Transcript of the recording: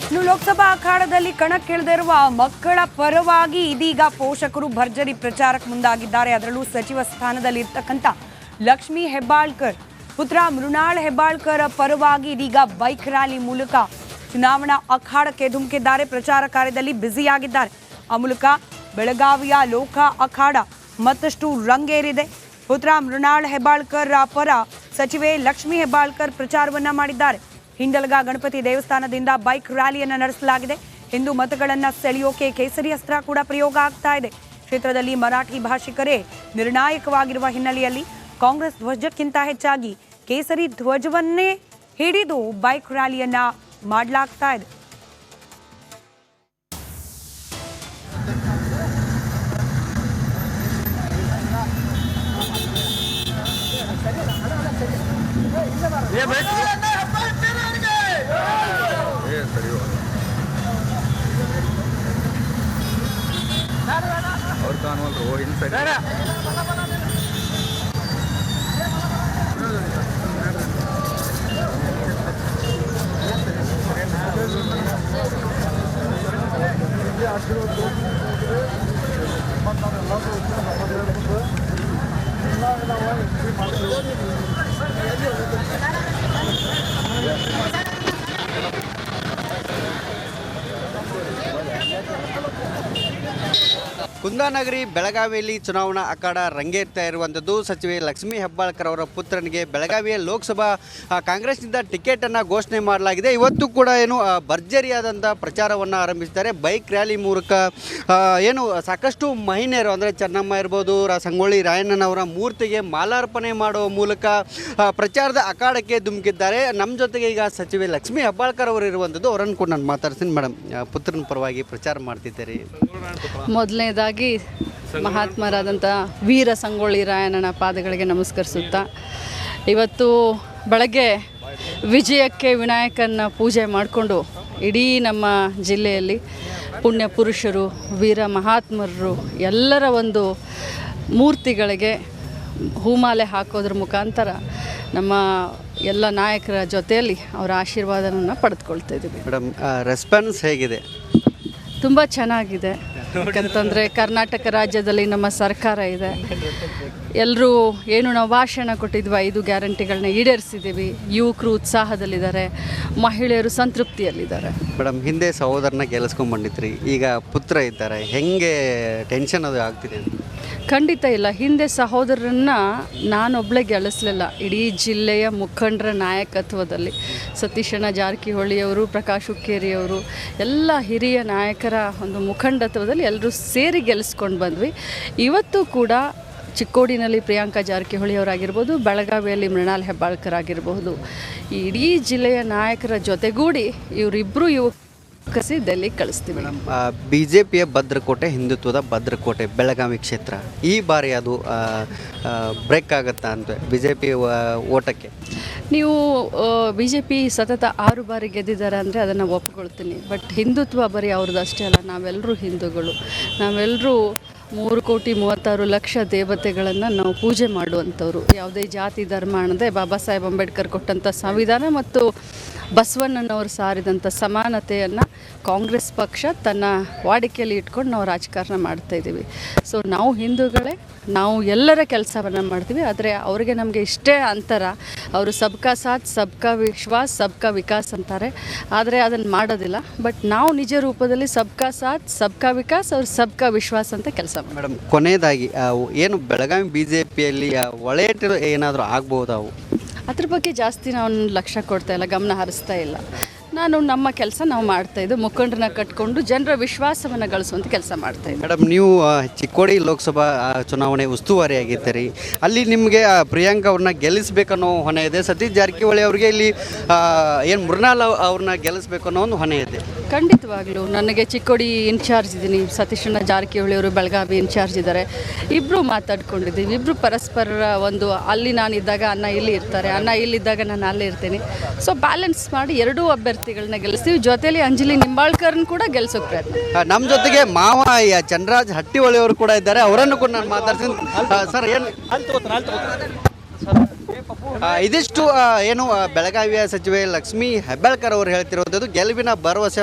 ಇನ್ನು ಲೋಕಸಭಾ ಅಖಾಡದಲ್ಲಿ ಕಣಕ್ಕಿಳಿದಿರುವ ಮಕ್ಕಳ ಪರವಾಗಿ ಇದೀಗ ಪೋಷಕರು ಭರ್ಜರಿ ಪ್ರಚಾರಕ್ಕೆ ಮುಂದಾಗಿದ್ದಾರೆ. ಅದರಲ್ಲೂ ಸಚಿವ ಸ್ಥಾನದಲ್ಲಿ ಇರ್ತಕ್ಕಂಥ ಲಕ್ಷ್ಮೀ ಹೆಬ್ಬಾಳ್ಕರ್ ಪುತ್ರ ಮೃಣಾಲ್ ಹೆಬ್ಬಾಳ್ಕರ್ ಪರವಾಗಿ ಇದೀಗ ಬೈಕ್ ರ್ಯಾಲಿ ಮೂಲಕ ಚುನಾವಣಾ ಅಖಾಡಕ್ಕೆ ಧುಮುಕಿದ್ದಾರೆ. ಪ್ರಚಾರ ಕಾರ್ಯದಲ್ಲಿ ಬ್ಯುಸಿಯಾಗಿದ್ದಾರೆ. ಆ ಮೂಲಕ ಬೆಳಗಾವಿಯ ಲೋಕ ಅಖಾಡ ಮತ್ತಷ್ಟು ರಂಗೇರಿದೆ. ಪುತ್ರ ಮೃಣಾಲ್ ಹೆಬ್ಬಾಳ್ಕರ್ ಪರ ಸಚಿವೆ ಲಕ್ಷ್ಮೀ ಹೆಬ್ಬಾಳ್ಕರ್ ಪ್ರಚಾರವನ್ನ ಮಾಡಿದ್ದಾರೆ. ಹಿಂಡಲಗ ಗಣಪತಿ ದೇವಸ್ಥಾನದಿಂದ ಬೈಕ್ ರ್ಯಾಲಿಯನ್ನು ನಡೆಸಲಾಗಿದೆ. ಹಿಂದೂ ಮತಗಳನ್ನು ಸೆಳೆಯೋಕೆ ಕೇಸರಿ ಅಸ್ತ್ರ ಕೂಡ ಪ್ರಯೋಗ ಆಗ್ತಾ ಇದೆ. ಕ್ಷೇತ್ರದಲ್ಲಿ ಮರಾಠಿ ಭಾಷಿಕರೇ ನಿರ್ಣಾಯಕವಾಗಿರುವ ಹಿನ್ನೆಲೆಯಲ್ಲಿ ಕಾಂಗ್ರೆಸ್ ಧ್ವಜಕ್ಕಿಂತ ಹೆಚ್ಚಾಗಿ ಕೇಸರಿ ಧ್ವಜವನ್ನೇ ಹಿಡಿದು ಬೈಕ್ ರ್ಯಾಲಿಯನ್ನ ಮಾಡಲಾಗ್ತಾ ಇದೆ. ಕುಂದಾನಗರಿ ಬೆಳಗಾವಿಯಲ್ಲಿ ಚುನಾವಣಾ ಅಖಾಡ ರಂಗೇರ್ತಾ ಇರುವಂಥದ್ದು. ಸಚಿವೆ ಲಕ್ಷ್ಮೀ ಹೆಬ್ಬಾಳ್ಕರ್ ಅವರ ಪುತ್ರನಿಗೆ ಬೆಳಗಾವಿಯ ಲೋಕಸಭಾ ಕಾಂಗ್ರೆಸ್ನಿಂದ ಟಿಕೆಟನ್ನು ಘೋಷಣೆ ಮಾಡಲಾಗಿದೆ. ಇವತ್ತು ಕೂಡ ಭರ್ಜರಿಯಾದಂಥ ಪ್ರಚಾರವನ್ನು ಆರಂಭಿಸಿದ್ದಾರೆ. ಬೈಕ್ ರ್ಯಾಲಿ ಮೂಲಕ ಸಾಕಷ್ಟು ಮಹಿಳೆಯರು ಅಂದರೆ ಚೆನ್ನಮ್ಮ ಇರ್ಬೋದು, ಸಂಗೊಳ್ಳಿ ರಾಯಣ್ಣನವರ ಮೂರ್ತಿಗೆ ಮಾಲಾರ್ಪಣೆ ಮಾಡುವ ಮೂಲಕ ಪ್ರಚಾರದ ಅಖಾಡಕ್ಕೆ ಧುಮುಕಿದ್ದಾರೆ. ನಮ್ಮ ಜೊತೆಗೆ ಈಗ ಸಚಿವೆ ಲಕ್ಷ್ಮೀ ಹೆಬ್ಬಾಳ್ಕರ್ ಅವರು ಇರುವಂಥದ್ದು. ಅವರನ್ನು ಕೂಡ ನಾನು ಮಾತಾಡ್ತೀನಿ. ಮೇಡಮ್, ಪುತ್ರನ ಪರವಾಗಿ ಪ್ರಚಾರ ಮಾಡ್ತಿದ್ದಾರೆ. ಮೊದಲನೇದಾಗಿ ಮಹಾತ್ಮರಾದಂಥ ವೀರ ಸಂಗೊಳ್ಳಿ ರಾಯಣ್ಣನ ಪಾದಗಳಿಗೆ ನಮಸ್ಕರಿಸುತ್ತಾ, ಇವತ್ತು ಬೆಳಗ್ಗೆ ವಿಜಯಕ್ಕೆ ವಿನಾಯಕನ ಪೂಜೆ ಮಾಡಿಕೊಂಡು ಇಡೀ ನಮ್ಮ ಜಿಲ್ಲೆಯಲ್ಲಿ ಪುಣ್ಯ ಪುರುಷರು, ವೀರ ಮಹಾತ್ಮರು ಎಲ್ಲರ ಒಂದು ಮೂರ್ತಿಗಳಿಗೆ ಹೂಮಾಲೆ ಹಾಕೋದ್ರ ಮುಖಾಂತರ ನಮ್ಮ ಎಲ್ಲ ನಾಯಕರ ಜೊತೆಯಲ್ಲಿ ಅವರ ಆಶೀರ್ವಾದವನ್ನು ಪಡೆದುಕೊಳ್ತಾ ಇದ್ದೀವಿ. ಮೇಡಮ್, ರೆಸ್ಪಾನ್ಸ್ ಹೇಗಿದೆ? ತುಂಬ ಚೆನ್ನಾಗಿದೆ. ಯಾಕಂತಂದರೆ ಕರ್ನಾಟಕ ರಾಜ್ಯದಲ್ಲಿ ನಮ್ಮ ಸರ್ಕಾರ ಇದೆ. ಎಲ್ಲರೂ ನಾವು ಭಾಷಣ ಕೊಟ್ಟಿದ್ವಿ, 5 ಗ್ಯಾರಂಟಿಗಳನ್ನ ಈಡೇರಿಸಿದ್ದೀವಿ. ಯುವಕರು ಉತ್ಸಾಹದಲ್ಲಿದ್ದಾರೆ, ಮಹಿಳೆಯರು ಸಂತೃಪ್ತಿಯಲ್ಲಿದ್ದಾರೆ. ಮೇಡಮ್, ಹಿಂದೆ ಸಹೋದರನ ಗೆಲ್ಲಿಸ್ಕೊಂಡು ಬಂದಿದ್ರಿ, ಈಗ ಪುತ್ರ ಇದ್ದಾರೆ, ಹೆಂಗೆ ಟೆನ್ಷನ್ ಅದು ಆಗ್ತಿದೆ? ಖಂಡಿತ ಇಲ್ಲ. ಹಿಂದೆ ಸಹೋದರರನ್ನು ನಾನೊಬ್ಬಳೇ ಗೆಲ್ಲಿಸಲಿಲ್ಲ. ಇಡೀ ಜಿಲ್ಲೆಯ ಮುಖಂಡರ ನಾಯಕತ್ವದಲ್ಲಿ ಸತೀಶಣ್ಣ ಜಾರಕಿಹೊಳಿಯವರು, ಪ್ರಕಾಶ್ ಹುಕ್ಕೇರಿಯವರು, ಎಲ್ಲ ಹಿರಿಯ ನಾಯಕರ ಒಂದು ಮುಖಂಡತ್ವದಲ್ಲಿ ಎಲ್ಲರೂ ಸೇರಿ ಗೆಲ್ಲಿಸ್ಕೊಂಡು ಬಂದ್ವಿ. ಇವತ್ತು ಕೂಡ ಚಿಕ್ಕೋಡಿನಲ್ಲಿ ಪ್ರಿಯಾಂಕಾ ಜಾರಕಿಹೊಳಿ ಅವರಾಗಿರ್ಬೋದು, ಬೆಳಗಾವಿಯಲ್ಲಿ ಮೃಣಾಲ್ ಹೆಬ್ಬಾಳ್ಕರ್ ಆಗಿರಬಹುದು, ಇಡೀ ಜಿಲ್ಲೆಯ ನಾಯಕರ ಜೊತೆಗೂಡಿ ಇವರಿಬ್ಬರು ಕಸಿ ಡೆಲ್ಲಿಗೆ ಕಳಿಸ್ತೀವಿ. BJPಯ ಭದ್ರಕೋಟೆ, ಹಿಂದುತ್ವದ ಭದ್ರಕೋಟೆ ಬೆಳಗಾವಿ ಕ್ಷೇತ್ರ. ಈ ಬಾರಿ ಅದು ಬ್ರೇಕ್ ಆಗುತ್ತಾ ಅಂತ BJP ಓಟಕ್ಕೆ? ನೀವು BJP ಸತತ 6 ಬಾರಿ ಗೆದ್ದಿದ್ದಾರೆ ಅಂದರೆ ಅದನ್ನು ಒಪ್ಕೊಳ್ತೀನಿ. ಬಟ್ ಹಿಂದುತ್ವ ಬರೀ ಅವ್ರದ್ದು ಅಷ್ಟೇ ಅಲ್ಲ, ನಾವೆಲ್ಲರೂ ಹಿಂದೂಗಳು. ನಾವೆಲ್ಲರೂ 3,36,00,000 ದೇವತೆಗಳನ್ನು ನಾವು ಪೂಜೆ ಮಾಡುವಂಥವ್ರು. ಯಾವುದೇ ಜಾತಿ ಧರ್ಮ ಅನ್ನದೆ ಬಾಬಾ ಸಾಹೇಬ್ ಅಂಬೇಡ್ಕರ್ ಕೊಟ್ಟಂಥ ಸಂವಿಧಾನ ಮತ್ತು ಬಸವಣ್ಣನವರು ಸಾರಿದಂಥ ಸಮಾನತೆಯನ್ನು ಕಾಂಗ್ರೆಸ್ ಪಕ್ಷ ತನ್ನ ವಾಡಿಕೆಯಲ್ಲಿ ಇಟ್ಕೊಂಡು ನಾವು ರಾಜಕಾರಣ ಮಾಡ್ತಾಯಿದ್ದೀವಿ. ಸೊ ನಾವು ಹಿಂದೂಗಳೇ, ನಾವು ಎಲ್ಲರ ಕೆಲಸವನ್ನು ಮಾಡ್ತೀವಿ. ಆದರೆ ಅವರಿಗೆ ನಮಗೆ ಇಷ್ಟೇ ಅಂತರ. ಅವರು ಸಬ್ಕಾ ಸಾಥ್, ಸಬ್ಕಾ ವಿಶ್ವಾಸ್, ಸಬ್ಕಾ ವಿಕಾಸ್ ಅಂತಾರೆ. ಆದರೆ ಅದನ್ನು ಮಾಡೋದಿಲ್ಲ. ಬಟ್ ನಾವು ನಿಜ ರೂಪದಲ್ಲಿ ಸಬ್ಕಾ ಸಾಥ್, ಸಬ್ಕಾ ವಿಕಾಸ್, ಅವ್ರು ಸಬ್ಕಾ ವಿಶ್ವಾಸ್ ಅಂತ ಕೆಲಸ ಮಾಡಿ. ಮೇಡಮ್, ಕೊನೆಯದಾಗಿ ಏನು ಬೆಳಗಾವಿ BJPಯಲ್ಲಿ ಒಳ್ಳೆಯ ಏನಾದರೂ ಆಗ್ಬೋದು? ಅದ್ರ ಬಗ್ಗೆ ಜಾಸ್ತಿ ನಾವು ಲಕ್ಷ್ಯ ಕೊಡ್ತಾ ಇಲ್ಲ, ಗಮನ ಹರಿಸ್ತಾ ಇಲ್ಲ. ನಮ್ಮ ಕೆಲಸ ನಾವು ಮಾಡ್ತಾಯಿದ್ದು, ಮುಖಂಡರನ್ನ ಕಟ್ಕೊಂಡು ಜನರ ವಿಶ್ವಾಸವನ್ನು ಗಳಿಸುವಂಥ ಕೆಲಸ ಮಾಡ್ತಾಯಿದ್ದೆ. ಮೇಡಮ್, ನೀವು ಚಿಕ್ಕೋಡಿ ಲೋಕಸಭಾ ಚುನಾವಣೆ ಉಸ್ತುವಾರಿ ಆಗಿದ್ದೀರಿ. ಅಲ್ಲಿ ನಿಮಗೆ ಪ್ರಿಯಾಂಕಾ ಅವ್ರನ್ನ ಗೆಲ್ಲಿಸ್ಬೇಕನ್ನೋ ಹೊಣೆ ಇದೆ. ಸತೀಶ್ ಜಾರಕಿಹೊಳಿ ಅವರಿಗೆ ಇಲ್ಲಿ ಮೃಣಾಲ್ ಅವ್ರನ್ನ ಗೆಲ್ಲಿಸ್ಬೇಕನ್ನೋ ಒಂದು ಹೊಣೆ ಇದೆ. ಖಂಡಿತವಾಗ್ಲೂ ನನಗೆ ಚಿಕ್ಕೋಡಿ ಇನ್ಚಾರ್ಜ್ ಇದ್ದೀನಿ, ಸತೀಶಣ್ಣ ಜಾರಕಿಹೊಳಿ ಅವರು ಬೆಳಗಾವಿ ಇನ್ಚಾರ್ಜ್ ಇದ್ದಾರೆ. ಇಬ್ಬರು ಮಾತಾಡ್ಕೊಂಡಿದ್ದೀವಿ. ಇಬ್ಬರು ಪರಸ್ಪರ ಒಂದು, ಅಲ್ಲಿ ನಾನಿದ್ದಾಗ ಅಣ್ಣ ಇಲ್ಲಿ ಇರ್ತಾರೆ, ಅಣ್ಣ ಇಲ್ಲಿದ್ದಾಗ ನಾನು ಅಲ್ಲಿ ಇರ್ತೀನಿ. ಸೊ ಬ್ಯಾಲೆನ್ಸ್ ಮಾಡಿ ಎರಡೂ ಅಭ್ಯರ್ಥಿಗಳನ್ನ ಗೆಲ್ಲಿಸ್ತೀವಿ. ಜೊತೆಲಿ ಅಂಜಲಿ ನಿಂಬಾಳ್ಕರ್ನ ಕೂಡ ಗೆಲ್ಲಿಸೋಕೆ ಪ್ರಯತ್ನ. ನಮ್ಮ ಜೊತೆಗೆ ಮಾವ ಚಂದ್ರರಾಜ್ ಹಟ್ಟಿಹೊಳಿ ಅವರು ಕೂಡ ಇದ್ದಾರೆ. ಅವರನ್ನು ಕೂಡ ನಾನು ಮಾತಾಡ್ತೀನಿ. ಸರ್, ಏನು ಇದಿಷ್ಟು ಬೆಳಗಾವಿಯ ಸಚಿವೆ ಲಕ್ಷ್ಮೀ ಹೆಬ್ಬಾಳ್ಕರ್ ಅವರು ಹೇಳ್ತಿರುವಂಥದ್ದು ಗೆಲುವಿನ ಭರವಸೆ